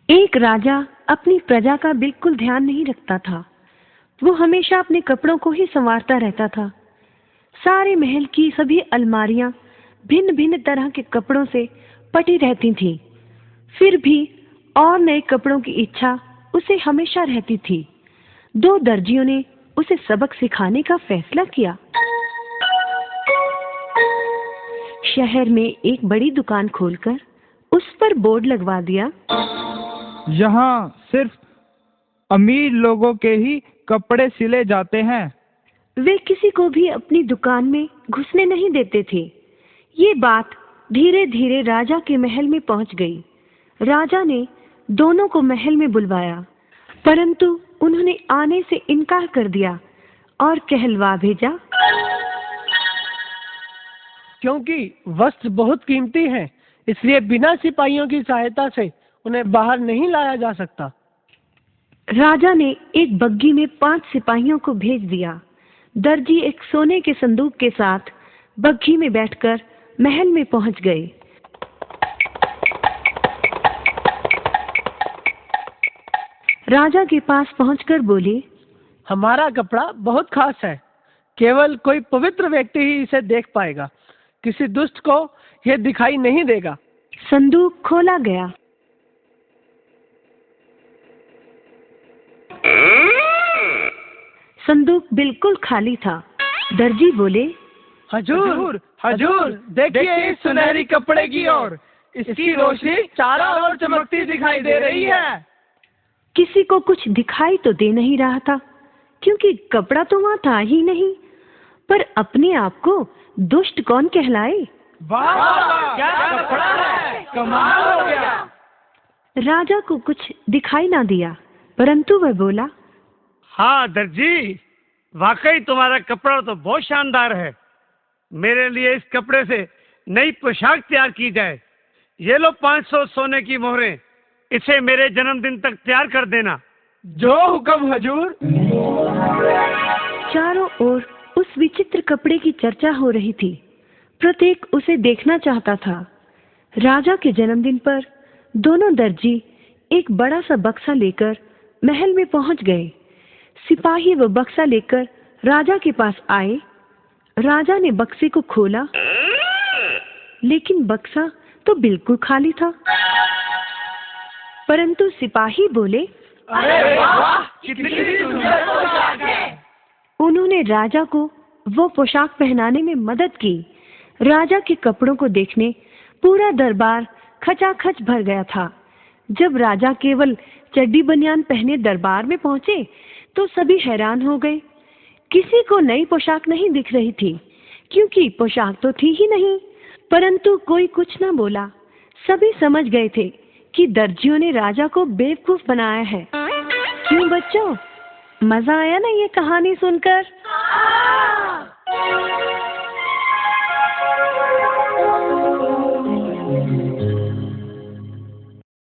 एक राजा अपनी प्रजा का बिल्कुल ध्यान नहीं रखता था। वो हमेशा अपने कपड़ों को ही संवारता रहता था। सारे महल की सभी अलमारियां भिन्न भिन्न तरह के कपड़ों से पटी रहती थीं। फिर भी और नए कपड़ों की इच्छा उसे हमेशा रहती थी। दो दर्जियों ने उसे सबक सिखाने का फैसला किया। शहर में एक बड़ी दुकान खोलकर उस पर बोर्ड लगवा दिया, यहाँ सिर्फ अमीर लोगों के ही कपड़े सिले जाते हैं। वे किसी को भी अपनी दुकान में घुसने नहीं देते थे। ये बात धीरे धीरे राजा के महल में पहुंच गई। राजा ने दोनों को महल में बुलवाया, परंतु उन्होंने आने से इनकार कर दिया और कहलवा भेजा, क्योंकि वस्त्र बहुत कीमती हैं, इसलिए बिना सिपाहियों की सहायता से उन्हें बाहर नहीं लाया जा सकता। राजा ने एक बग्घी में 5 सिपाहियों को भेज दिया। दर्जी एक सोने के संदूक के साथ बग्घी में बैठकर महल में पहुंच गए। राजा के पास पहुंचकर बोले, हमारा कपड़ा बहुत खास है, केवल कोई पवित्र व्यक्ति ही इसे देख पाएगा, किसी दुष्ट को यह दिखाई नहीं देगा। संदूक खोला गया। संदूक बिल्कुल खाली था। दर्जी बोले, हजूर, हजूर, देखिए इस सुनहरी कपड़े की ओर, इसकी रोशनी चारों ओर चमकती दिखाई दे रही है। किसी को कुछ दिखाई तो दे नहीं रहा था, क्योंकि कपड़ा तो वहां था ही नहीं। पर अपने आप को दुष्ट कौन कहलाए? वाह, क्या कपड़ा है, कमाल हो गया। राजा को कुछ दिखाई ना दिया, परंतु वह बोला, हाँ दर्जी, वाकई तुम्हारा कपड़ा तो बहुत शानदार है। मेरे लिए इस कपड़े से नई पोशाक तैयार की जाए। ये लो 500 सोने की मोहरें, इसे मेरे जन्मदिन तक तैयार कर देना। जो हुक्म हजूर। चारों ओर उस विचित्र कपड़े की चर्चा हो रही थी। प्रत्येक उसे देखना चाहता था। राजा के जन्मदिन पर दोनों दर्जी एक बड़ा सा बक्सा लेकर महल में पहुंच गए। सिपाही वो बक्सा लेकर राजा के पास आए। राजा ने बक्से को खोला, लेकिन बक्सा तो बिल्कुल खाली था। परंतु सिपाही बोले, अरे वाह, कितनी सुंदर पोशाक है। उन्होंने राजा को वो पोशाक पहनाने में मदद की। राजा के कपड़ों को देखने पूरा दरबार खचाखच भर गया था। जब राजा केवल चड्डी बनियान पहने दरबार में पहुंचे तो सभी हैरान हो गए। किसी को नई पोशाक नहीं दिख रही थी, क्योंकि पोशाक तो थी ही नहीं। परंतु कोई कुछ न बोला। सभी समझ गए थे कि दर्जियों ने राजा को बेवकूफ बनाया है। क्यों बच्चों, मजा आया ना ये कहानी सुनकर?